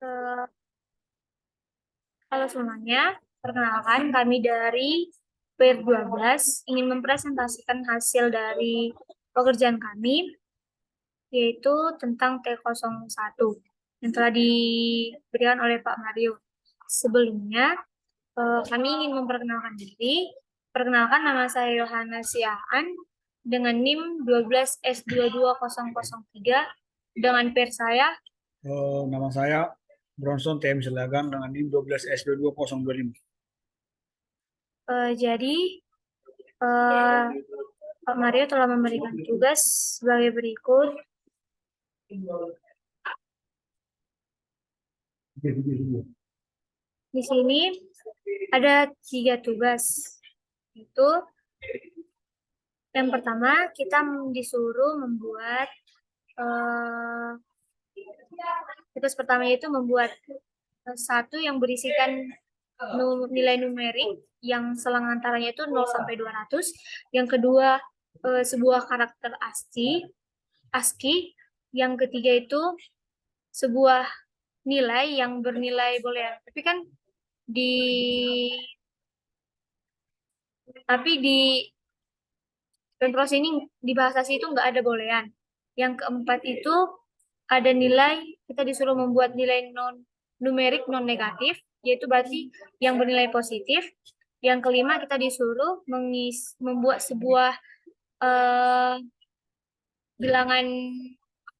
Eh, Halo semuanya, perkenalkan kami dari PR12 ingin mempresentasikan hasil dari pekerjaan kami, yaitu tentang T01 yang telah diberikan oleh Pak Mario. Sebelumnya, kami ingin memperkenalkan diri. Perkenalkan, nama saya Yohana Siaan dengan NIM 12S22003 dengan PR saya. Nama saya Bronson TM Selagan dengan NIM 12S22025. Jadi, eh, Pak Mario telah memberikan tugas sebagai berikut. Di sini ada 3 tugas. Itu yang pertama kita disuruh membuat eh, tugas pertama itu membuat satu yang berisikan nilai numerik yang selang antaranya itu 0 sampai 200. Yang kedua sebuah karakter ASCII. Yang ketiga itu sebuah nilai yang bernilai boolean. Di tapi di Pemprov ini di bahasa itu nggak ada boolean. Yang keempat itu ada nilai, kita disuruh membuat nilai numerik non negatif, yaitu berarti yang bernilai positif. Yang kelima kita disuruh membuat sebuah eh, bilangan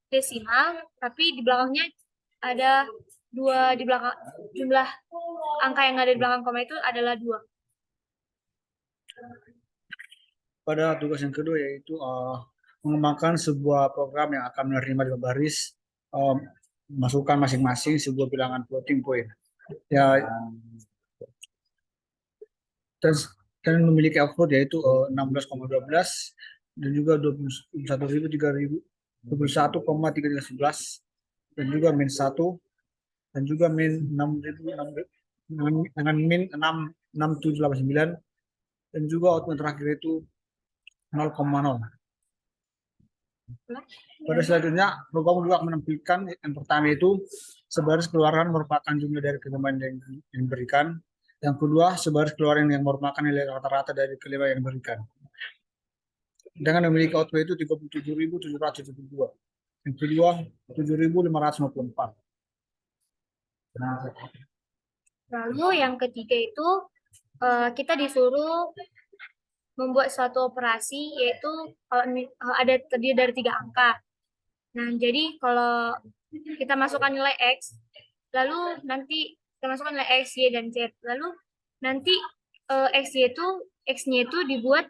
desimal, tapi di belakangnya ada dua, di belakang jumlah angka yang ada di belakang koma itu adalah 2. Pada tugas yang kedua yaitu mengembangkan sebuah program yang akan menerima 5 baris masukan masing-masing sebuah bilangan floating point. Ya, dan, dan memiliki output yaitu 16,12 dan juga 21.311 dan juga min 1 dan juga min 6.000 dengan min 66789 dan juga output terakhir itu 0,0. Pada selanjutnya, program juga menampilkan yang pertama itu sebaris keluaran merupakan jumlah dari kelima yang diberikan. Yang kedua, sebaris keluaran yang merupakan nilai rata-rata dari kelima yang diberikan. Dengan memiliki output itu 37.772. Yang kedua, 7.554. Lalu yang ketiga itu kita disuruh membuat suatu operasi, yaitu kalau ada terdiri dari 3 angka. Nah, jadi kalau kita masukkan nilai X, lalu nanti kita masukkan nilai X, Y, dan Z. Lalu nanti X-nya itu dibuat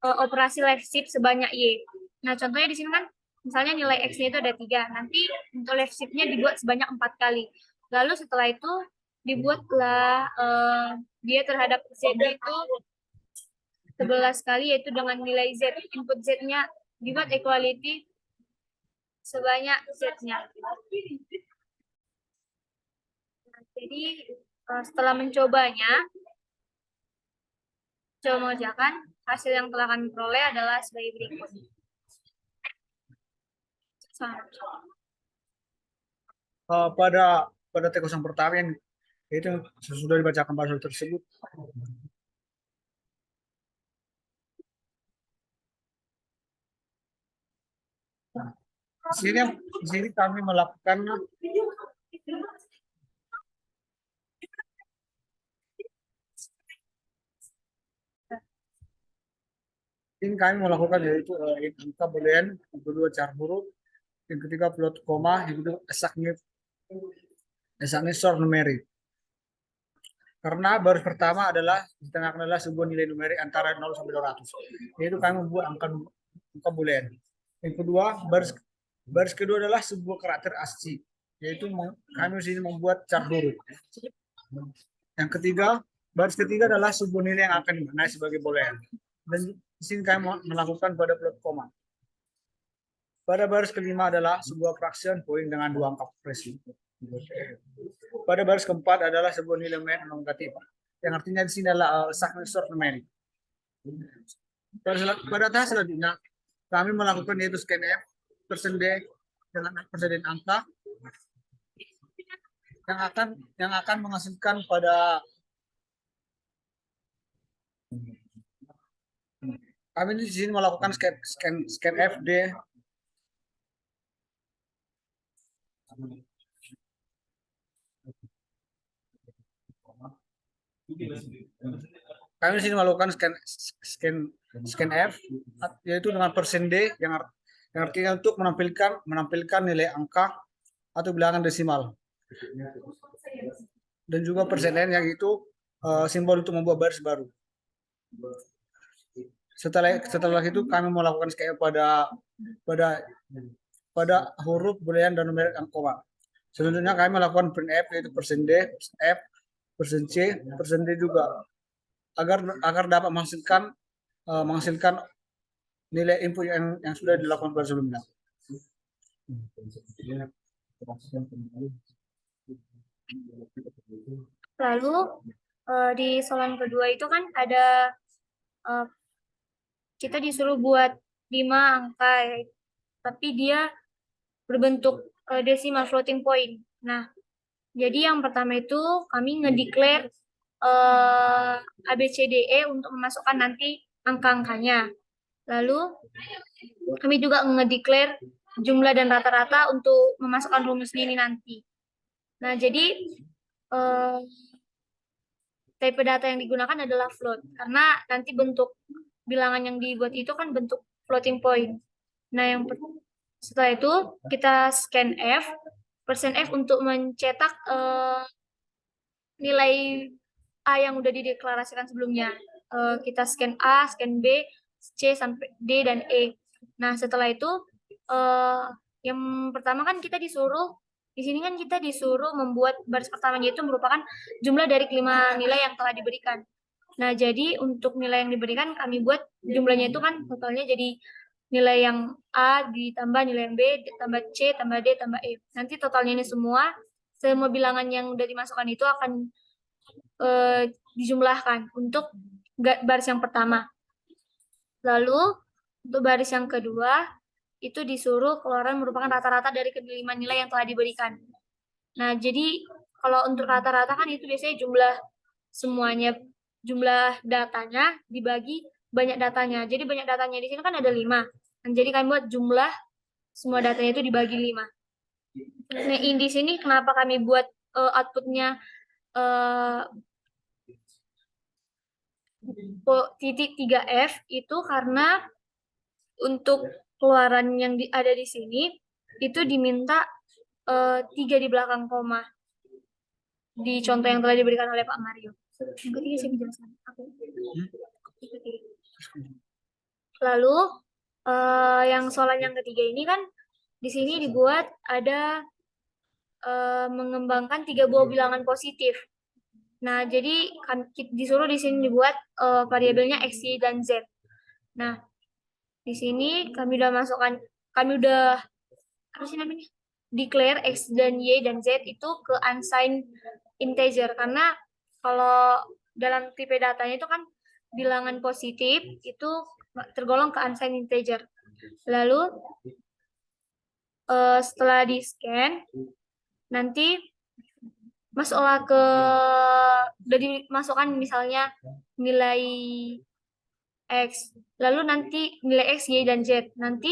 operasi left shift sebanyak Y. Nah, contohnya di sini kan, misalnya nilai X-nya itu ada 3. Nanti untuk left shift-nya dibuat sebanyak 4 kali. Lalu setelah itu dibuatlah dia terhadap Z-nya itu 11 kali, yaitu dengan nilai Z. Input Z-nya dibuat equality sebanyak Z-nya. Nah, jadi setelah mencobanya, coba mengerjakan, hasil yang telah kami peroleh adalah sebagai berikut. Pada tekos yang pertama yang itu sudah dibacakan pasal tersebut. Di sini kami melakukan yaitu angka boolean, yang kedua car huruf, yang ketiga plot koma, yang kedua exactness short numeric. Karena baris pertama adalah ditengahkan adalah sebuah nilai numerik antara 0 sampai 200. Yaitu kami membuat angka boolean. Yang kedua, baris kedua adalah sebuah karakter ASCII, yaitu kami di sini membuat car huruf. Yang ketiga, baris ketiga adalah sebuah nilai yang akan dimaknai sebagai boolean. Dan di sini kami melakukan pada plot koma. Pada baris kelima adalah sebuah fraction point dengan 2 angka frekuensi. Pada baris keempat adalah sebuah nilai non negatif, yang artinya di sini adalah exactness short numeric. Pada tahap selanjutnya, kami melakukan yaitu scanf %D dengan persenden angka. yang akan menghasilkan pada kami di sini melakukan scan FD. Kami di sini melakukan scan F, yaitu dengan persen D yang artinya untuk menampilkan nilai angka atau bilangan desimal, dan juga persen N yang itu simbol untuk membuat baris baru. Setelah itu kami melakukan scan pada huruf, boolean, dan numerik koma. Selanjutnya kami melakukan printf, yaitu persen D, persen F, persen C, persen D juga, agar dapat menghasilkan nilai input yang sudah dilakukan pada sebelumnya. Lalu di soalan kedua itu kan ada kita disuruh buat 5 angka, tapi dia berbentuk desimal floating point. Nah, jadi yang pertama itu kami ngedeclare ABCDE untuk memasukkan nanti angka-angkanya. Lalu kami juga ngedeclare jumlah dan rata-rata untuk memasukkan rumusnya ini nanti. Nah, jadi tipe data yang digunakan adalah float, karena nanti bentuk bilangan yang dibuat itu kan bentuk floating point. Nah, setelah itu kita scan F, persen F untuk mencetak nilai A yang udah dideklarasikan sebelumnya. Kita scan A, scan B, C sampai D dan E. Nah, setelah itu yang pertama kan kita disuruh di sini kan kita disuruh membuat baris pertamanya itu merupakan jumlah dari kelima nilai yang telah diberikan. Nah, jadi untuk nilai yang diberikan kami buat jumlahnya itu kan totalnya jadi nilai yang A ditambah nilai yang B tambah C tambah D tambah E. Nanti totalnya ini semua bilangan yang udah dimasukkan itu akan dijumlahkan untuk baris yang pertama. Lalu untuk baris yang kedua itu disuruh keluaran merupakan rata-rata dari kelima nilai yang telah diberikan. Nah, jadi kalau untuk rata-rata kan itu biasanya semuanya jumlah datanya dibagi banyak datanya. Jadi banyak datanya di sini kan ada 5. Dan jadi kami buat jumlah semua datanya itu dibagi 5. Nah, di sini kenapa kami buat outputnya titik 3F itu karena untuk keluaran yang ada di sini itu diminta 3 di belakang koma di contoh yang telah diberikan oleh Pak Mario. Yang ketiga saya menjelaskan. Lalu yang soalan yang ketiga ini kan di sini dibuat ada mengembangkan 3 buah bilangan positif. Nah, jadi disuruh di sini dibuat variabelnya X, Y, dan Z. Nah, di sini kami udah apa sih namanya? Declare X dan Y dan Z itu ke unsigned integer, karena kalau dalam tipe datanya itu kan bilangan positif itu tergolong ke unsigned integer. Lalu setelah di scan nanti masuklah udah dimasukkan misalnya nilai X, lalu nanti nilai X, Y, dan Z. Nanti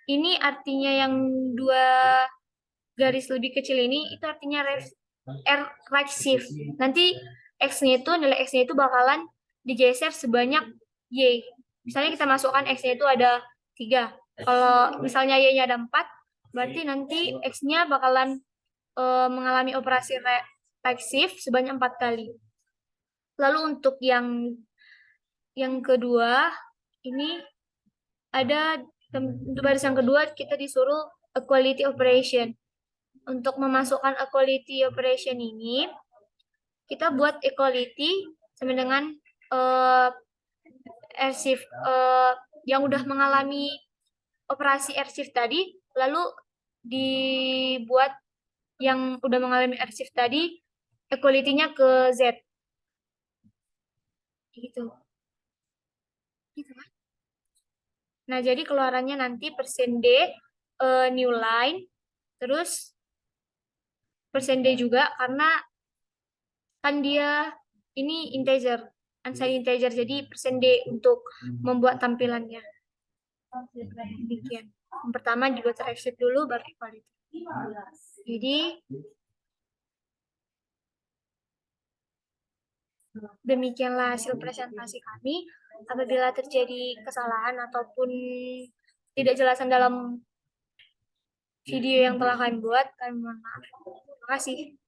ini artinya yang 2 garis lebih kecil ini itu artinya recessive. Nanti nilai X-nya itu bakalan digeser sebanyak Y. Misalnya kita masukkan X-nya itu ada 3. Kalau misalnya Y-nya ada 4, berarti nanti X-nya bakalan mengalami operasi recessive sebanyak 4 kali. Lalu untuk yang kedua, ini ada untuk baris yang kedua kita disuruh equality operation. Untuk memasukkan equality operation ini, kita buat equality sama dengan R-shift yang udah mengalami operasi R-shift tadi, lalu dibuat yang udah mengalami R-shift tadi, equality-nya ke Z. Gitu. Gitu kan? Nah, jadi keluarannya nanti persen D new line, terus persen D juga karena kan dia ini integer, unsigned integer, jadi persen D untuk membuat tampilannya. Demikian. Yang pertama dibuat exit dulu baru equality. Jadi demikianlah hasil presentasi kami. Apabila terjadi kesalahan ataupun tidak jelasan dalam video yang telah kami buat, kami mohon maaf. Terima kasih.